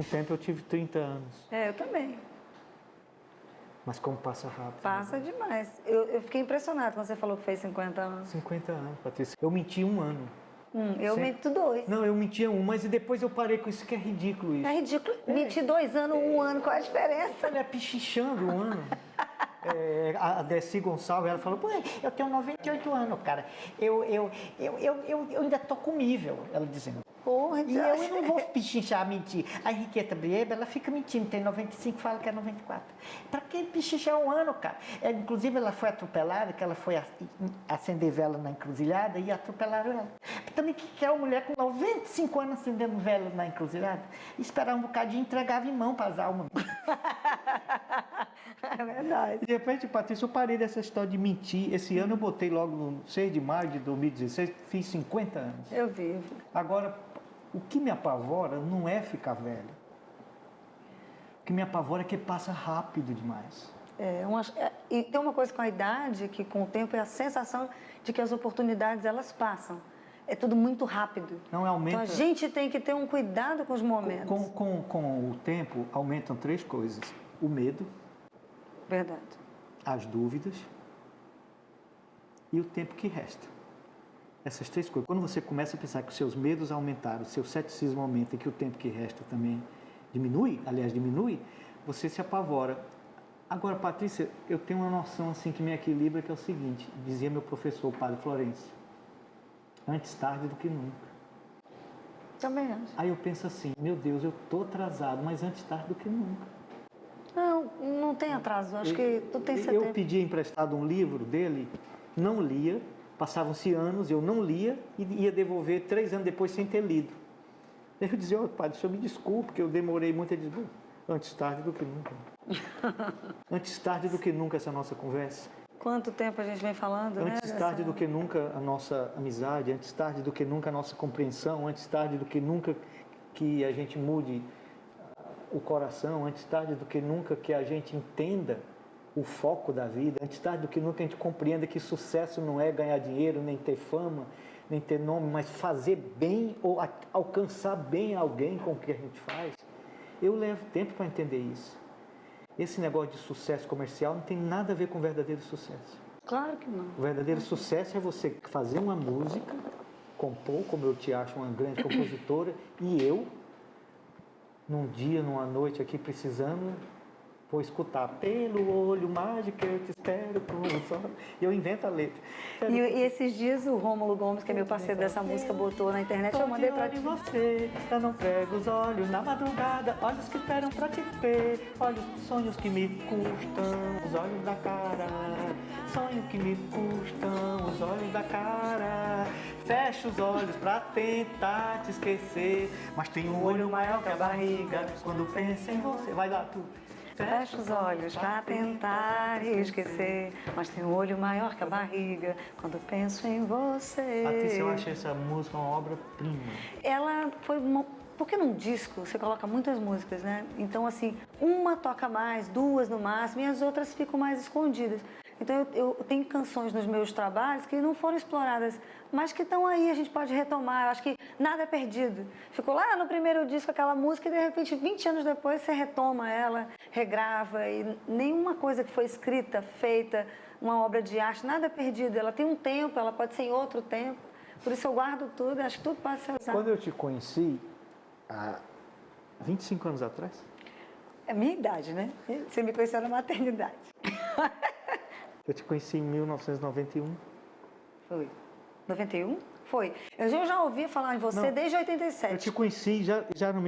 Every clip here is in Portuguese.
um tempo eu tive 30 anos. Eu também. Mas como passa rápido. Passa demais. Eu fiquei impressionado quando você falou que fez 50 anos. 50 anos, Patrícia. Eu menti um ano. Eu menti 2. Não, eu mentia um, mas depois eu parei com isso, que é ridículo isso. É ridículo. Mentir 2 anos, 1 ano, qual a diferença? Olha, pichichando um ano. A Desi Gonçalves, ela falou, pô, eu tenho 98 anos, cara. Eu ainda tô comível, ela dizendo. Porra, E eu não vou pichinchar, mentir. A Henriqueta Brieba, ela fica mentindo, tem 95, fala que é 94. Pra que pichinchar um ano, cara? Inclusive, ela foi atropelada, que ela foi acender vela na encruzilhada e atropelaram ela. Também que é uma mulher com 95 anos acendendo vela na encruzilhada? Esperar um bocadinho e entregava em mão para as almas. É verdade. De repente, Patrícia, eu parei dessa história de mentir. Esse ano eu botei logo no 6 de maio de 2016, fiz 50 anos. Eu vivo. Agora, o que me apavora não é ficar velho. O que me apavora é que passa rápido demais. E tem uma coisa com a idade, que com o tempo é a sensação de que as oportunidades elas passam. É tudo muito rápido. Não aumenta. Então a gente tem que ter um cuidado com os momentos. Com o tempo, aumentam 3 coisas. O medo. Verdade. As dúvidas. E o tempo que resta. Essas 3 coisas. Quando você começa a pensar que os seus medos aumentaram, o seu ceticismo aumenta e que o tempo que resta também diminui, você se apavora. Agora, Patrícia, eu tenho uma noção assim que me equilibra, que é o seguinte, dizia meu professor, o padre Florencio, antes tarde do que nunca. Também acho. Aí eu penso assim, meu Deus, eu tô atrasado, mas antes tarde do que nunca. Não tem atraso, acho que tudo tem seu tempo. Eu pedi emprestado um livro dele, não lia, passavam-se anos, eu não lia e ia devolver 3 anos depois sem ter lido. Eu dizia, padre, o senhor me desculpe, porque eu demorei muito. Ele disse, antes tarde do que nunca. Antes tarde do que nunca essa nossa conversa. Quanto tempo a gente vem falando, né? Antes tarde do que nunca a nossa amizade, antes tarde do que nunca a nossa compreensão, antes tarde do que nunca que a gente mude o coração, antes tarde do que nunca que a gente entenda o foco da vida, antes tarde do que nunca a gente compreenda que sucesso não é ganhar dinheiro, nem ter fama, nem ter nome, mas fazer bem ou alcançar bem alguém com o que a gente faz. Eu levo tempo para entender isso. Esse negócio de sucesso comercial não tem nada a ver com verdadeiro sucesso. Claro que não. O verdadeiro sucesso é você fazer uma música, compor, como eu te acho uma grande compositora, e eu, num dia, numa noite aqui precisando, vou escutar pelo olho mágico eu te espero com o sol. E eu invento a letra. E esses dias o Rômulo Gomes, que é meu parceiro dessa música, botou na internet, eu mandei pra ti. Você, eu não prego os olhos na madrugada, olhos que esperam pra te ver, olhos, sonhos que me custam, os olhos da cara, sonhos que me custam, os olhos da cara. Fecho os olhos pra tentar te esquecer, mas tem um olho maior que a barriga quando penso em você. Vai dar tudo. Fecho os olhos pra tentar esquecer, mas tem um olho maior que a barriga quando penso em você. Patrícia, eu acho essa música uma obra-prima. Ela foi porque num disco você coloca muitas músicas, né? Então, assim, uma toca mais, 2 no máximo, e as outras ficam mais escondidas. Então, eu tenho canções nos meus trabalhos que não foram exploradas, mas que estão aí, a gente pode retomar. Eu acho que nada é perdido. Ficou lá no primeiro disco aquela música e, de repente, 20 anos depois, você retoma ela, regrava, e nenhuma coisa que foi escrita, feita, uma obra de arte, nada é perdido. Ela tem um tempo, ela pode ser em outro tempo. Por isso eu guardo tudo, acho que tudo pode ser usado. Quando eu te conheci, há 25 anos atrás? É minha idade, né? Você me conheceu na maternidade. Eu te conheci em 1991. Foi. 91? Foi. Eu já ouvi falar em você desde 87. Eu te conheci,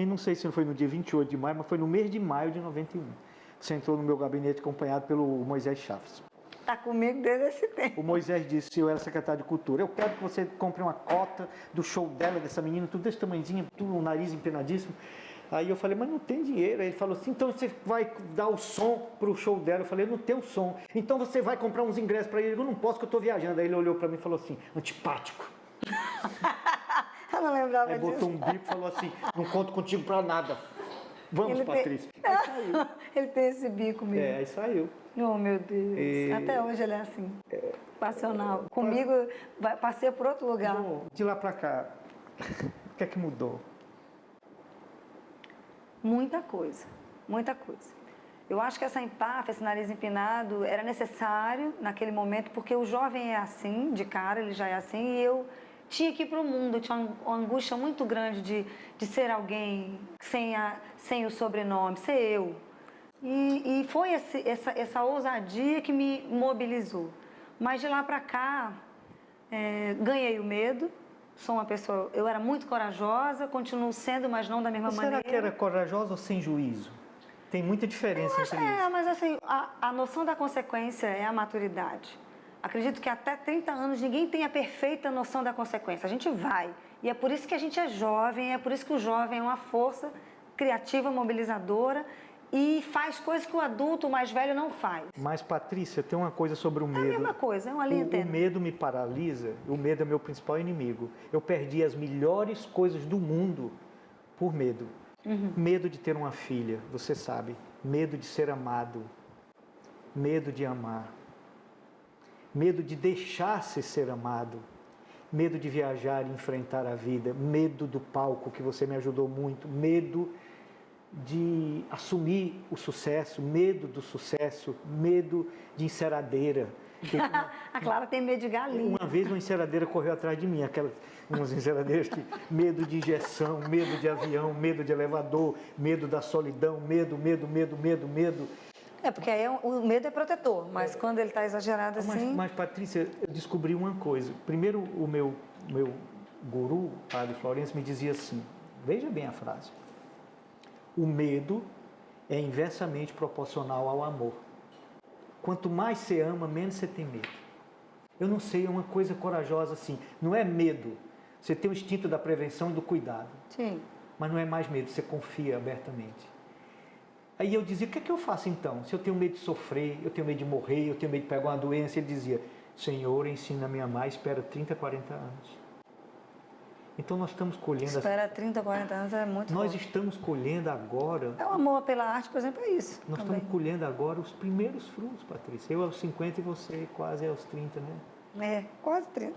não sei se foi no dia 28 de maio, mas foi no mês de maio de 91. Você entrou no meu gabinete acompanhado pelo Moisés Chaves. Está comigo desde esse tempo. O Moisés disse, eu era secretário de Cultura, eu quero que você compre uma cota do show dela, dessa menina, tudo desse tamanhozinho, tudo, o nariz empenadíssimo. Aí eu falei, mas não tem dinheiro. Aí ele falou assim, então você vai dar o som para o show dela. Eu falei, eu não tenho som. Então você vai comprar uns ingressos para ele. Eu não posso, que eu estou viajando. Aí ele olhou para mim e falou assim, antipático. Eu não lembrava disso. Aí botou um bico e falou assim, não conto contigo para nada. Vamos, Patrícia. Aí saiu. Ele tem esse bico mesmo. Aí saiu. Oh, meu Deus. Até hoje ele é assim. Passional. Comigo, passei por outro lugar. Bom, de lá para cá, o que é que mudou? Muita coisa, muita coisa. Eu acho que essa empáfia, esse nariz empinado, era necessário naquele momento, porque o jovem é assim, de cara, ele já é assim, e eu tinha que ir para o mundo, eu tinha uma angústia muito grande de ser alguém sem o sobrenome, ser eu. E foi essa ousadia que me mobilizou. Mas de lá para cá, ganhei o medo, sou uma pessoa, eu era muito corajosa, continuo sendo, mas não da mesma maneira. Será que era corajosa ou sem juízo? Tem muita diferença entre isso. Mas assim, a noção da consequência é a maturidade. Acredito que até 30 anos ninguém tem a perfeita noção da consequência. A gente vai. E é por isso que a gente é jovem, é por isso que o jovem é uma força criativa, mobilizadora e faz coisas que o adulto mais velho não faz. Mas, Patrícia, tem uma coisa sobre o medo. É a mesma coisa, é uma linha tênue. O medo me paralisa, o medo é meu principal inimigo. Eu perdi as melhores coisas do mundo por medo. Medo de ter uma filha, você sabe. Medo de ser amado. Medo de amar. Medo de deixar-se ser amado. Medo de viajar e enfrentar a vida. Medo do palco, que você me ajudou muito. Medo de assumir o sucesso. Medo do sucesso. Medo de enceradeira. A Clara tem medo de galinha. Uma vez uma enceradeira correu atrás de mim, umas enceradeiras que medo de injeção, medo de avião, medo de elevador, medo da solidão, medo. É, porque aí o medo é protetor, mas quando ele está exagerado assim... Mas, Patrícia, eu descobri uma coisa. Primeiro, o meu guru, Padre Florencio, me dizia assim, veja bem a frase, o medo é inversamente proporcional ao amor. Quanto mais você ama, menos você tem medo. Eu não sei, é uma coisa corajosa assim. Não é medo. Você tem o instinto da prevenção e do cuidado. Sim. Mas não é mais medo, você confia abertamente. Aí eu dizia, o que é que eu faço então? Se eu tenho medo de sofrer, eu tenho medo de morrer, eu tenho medo de pegar uma doença, ele dizia, Senhor, ensina-me a amar, espera 30, 40 anos. Então nós estamos colhendo... Espera 30, 40 anos é muito Nós forte. estamos colhendo agora... É o amor pela arte, por exemplo, é isso. Nós também. estamos colhendo agora os primeiros frutos, Patrícia. Eu aos 50 e você quase aos 30, né? É, quase 30.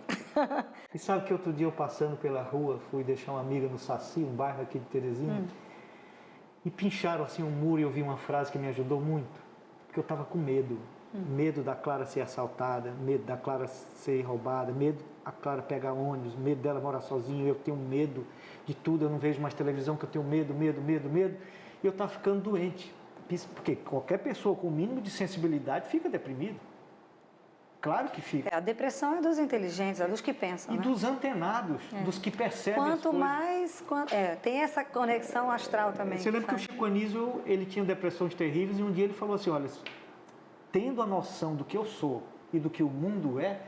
E sabe que outro dia eu passando pela rua, fui deixar uma amiga no Saci, um bairro aqui de Terezinha, e pincharam assim um muro e eu vi uma frase que me ajudou muito, porque eu estava com medo. Medo da Clara ser assaltada, medo da Clara ser roubada, medo da Clara pegar ônibus, medo dela morar sozinha, eu tenho medo de tudo, eu não vejo mais televisão, que eu tenho medo. E eu estava ficando doente, porque qualquer pessoa com o mínimo de sensibilidade fica deprimida. Claro que fica. A depressão é dos inteligentes, é dos que pensam, E né? dos antenados, dos que percebem as Quanto coisas. mais... tem essa conexão astral também. Você lembra que o Chico Anísio, ele tinha depressões terríveis e um dia ele falou assim, olha, tendo a noção do que eu sou e do que o mundo é,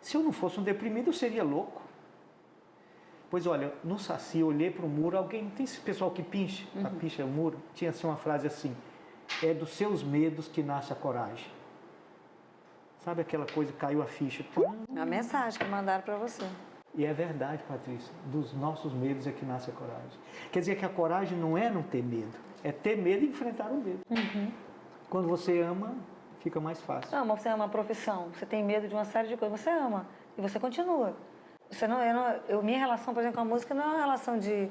se eu não fosse um deprimido, eu seria louco. Pois olha, no Saci, eu olhei para o muro, alguém, tem esse pessoal que pincha o muro, tinha assim uma frase assim, é dos seus medos que nasce a coragem. Sabe aquela coisa, caiu a ficha. A mensagem que mandaram para você. E é verdade, Patrícia, dos nossos medos é que nasce a coragem. Quer dizer que a coragem não é não ter medo, é ter medo e enfrentar o medo. Quando você ama, fica mais fácil. Não, mas você ama a profissão, você tem medo de uma série de coisas, você ama e você continua. Minha relação, por exemplo, com a música não é uma relação de...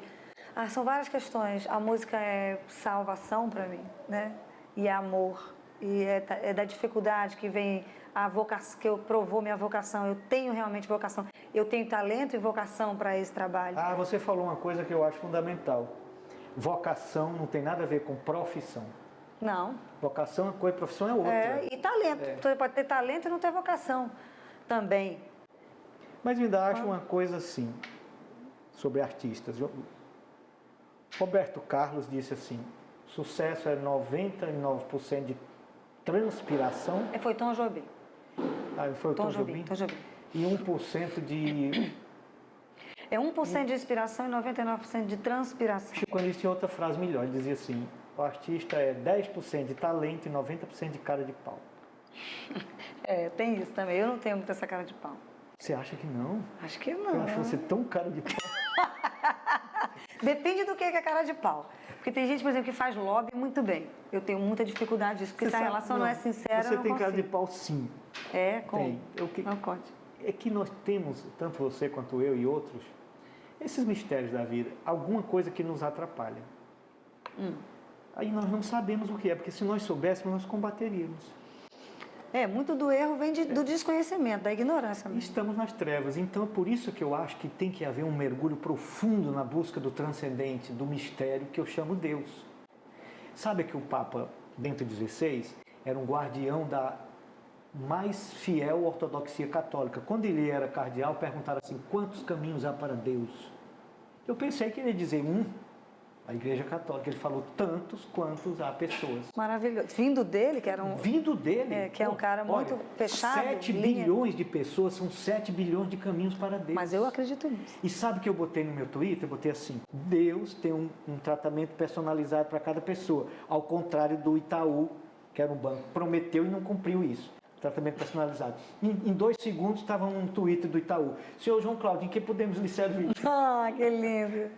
são várias questões. A música é salvação para mim, né? E é amor. E é da dificuldade que vem a vocação, que eu provou minha vocação. Eu tenho realmente vocação. Eu tenho talento e vocação para esse trabalho. Você falou uma coisa que eu acho fundamental. Vocação não tem nada a ver com profissão. Não. Vocação é uma coisa, profissão é outra. E talento. Você pode ter talento e não ter vocação também. Mas ainda acho uma coisa assim, sobre artistas. Roberto Carlos disse assim, sucesso é 99% de transpiração. Foi Tom Jobim. Foi o Tom Jobim? Tom Jobim. E 1% de... É 1% de inspiração e 99% de transpiração. Chico Anísio tinha outra frase melhor, ele dizia assim, o artista é 10% de talento e 90% de cara de pau. Tem isso também. Eu não tenho muito essa cara de pau. Você acha que não? Acho que não. Eu acho você tão cara de pau. Depende do que é cara de pau. Porque tem gente, por exemplo, que faz lobby muito bem. Eu tenho muita dificuldade disso, porque se a relação não é sincera, você eu não tem cara consigo. de pau, sim. Como? Tem. Não conte. É que nós temos, tanto você quanto eu e outros, esses mistérios da vida, alguma coisa que nos atrapalha. Aí nós não sabemos o que é, porque se nós soubéssemos, nós combateríamos. Muito do erro vem do desconhecimento, da ignorância mesmo. Estamos nas trevas, então é por isso que eu acho que tem que haver um mergulho profundo na busca do transcendente, do mistério que eu chamo Deus. Sabe que o Papa Bento XVI era um guardião da mais fiel ortodoxia católica. Quando ele era cardeal, perguntaram assim, quantos caminhos há para Deus? Eu pensei que ele ia dizer a Igreja Católica. Ele falou tantos quantos há pessoas. Maravilhoso. Vindo dele, que era um... Vindo dele. Que é um cara muito fechado. 7 bilhões de pessoas, são 7 bilhões de caminhos para Deus. Mas eu acredito nisso. E sabe o que eu botei no meu Twitter? Eu botei assim, Deus tem um tratamento personalizado para cada pessoa. Ao contrário do Itaú, que era um banco, prometeu e não cumpriu isso. Tratamento personalizado. Em 2 segundos estava um Twitter do Itaú. Senhor João Cláudio, em que podemos lhe servir? Que lindo.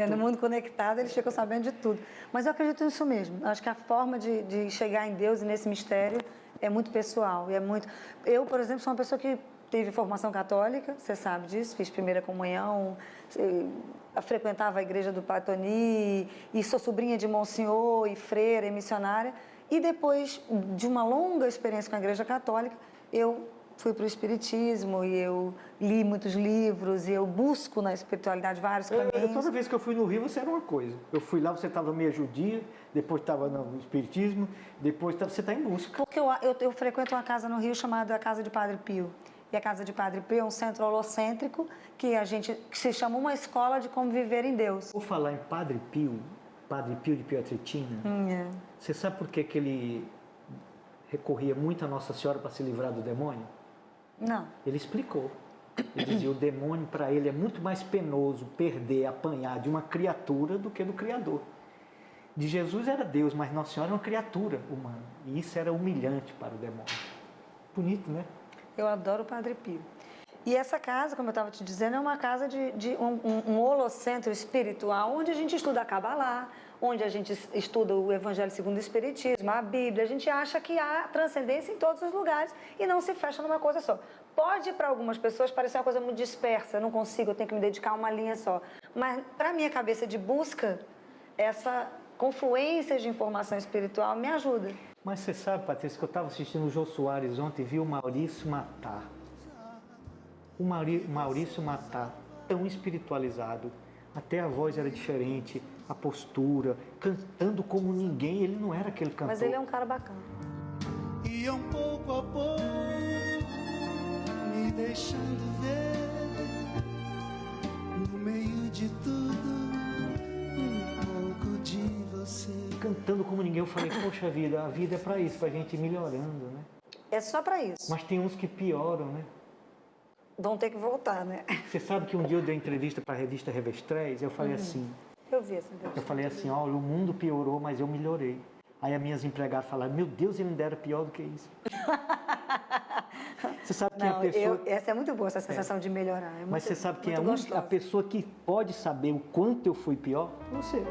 No mundo conectado, eles ficam sabendo de tudo. Mas eu acredito nisso mesmo. Acho que a forma de chegar em Deus e nesse mistério é muito pessoal. E é muito... Eu, por exemplo, sou uma pessoa que teve formação católica, você sabe disso, fiz primeira comunhão, frequentava a igreja do Patoni, e sou sobrinha de Monsenhor, e freira, e missionária. E depois de uma longa experiência com a Igreja Católica, eu fui para o Espiritismo e eu li muitos livros e eu busco na espiritualidade vários caminhos. Toda vez que eu fui no Rio, você era uma coisa. Eu fui lá, você estava meio judia, depois estava no Espiritismo, depois você está em busca. Porque eu frequento uma casa no Rio chamada Casa de Padre Pio. E a Casa de Padre Pio é um centro holocêntrico que se chama uma escola de como viver em Deus. Vou falar em Padre Pio de Pietrelcina. Você sabe por que ele recorria muito a Nossa Senhora para se livrar do demônio? Não. Ele explicou. Ele dizia, o demônio para ele é muito mais penoso perder, apanhar de uma criatura do que do Criador. De Jesus era Deus, mas Nossa Senhora é uma criatura humana. E isso era humilhante para o demônio. Bonito, né? Eu adoro o Padre Pio. E essa casa, como eu estava te dizendo, é uma casa de um holocentro espiritual, onde a gente estuda a Kabbalah, onde a gente estuda o Evangelho segundo o Espiritismo, a Bíblia. A gente acha que há transcendência em todos os lugares e não se fecha numa coisa só. Pode, para algumas pessoas, parecer uma coisa muito dispersa, eu não consigo, eu tenho que me dedicar a uma linha só. Mas, para a minha cabeça de busca, essa confluência de informação espiritual me ajuda. Mas você sabe, Patrícia, que eu estava assistindo o Jô Soares ontem e vi o Maurício Matar. O Maurício Matar, tão espiritualizado, até a voz era diferente, a postura, cantando como ninguém, ele não era aquele cantor. Mas ele é um cara bacana. E um pouco a pouco, me deixando ver, no meio de tudo, um pouco de você. Cantando como ninguém, eu falei, poxa vida, a vida é para isso, para a gente ir melhorando, né? É só para isso. Mas tem uns que pioram, né? Vão ter que voltar, né? Você sabe que um dia eu dei entrevista para a revista Revestréis, eu falei assim... Eu vi essa entrevista. Eu falei assim, olha, o mundo piorou, mas eu melhorei. Aí as minhas empregadas falaram, meu Deus, ele ainda era pior do que isso. Você sabe quem é a pessoa... Essa é muito boa, essa sensação de melhorar. Mas você sabe quem é a gostosa. pessoa que pode saber o quanto eu fui pior? Você.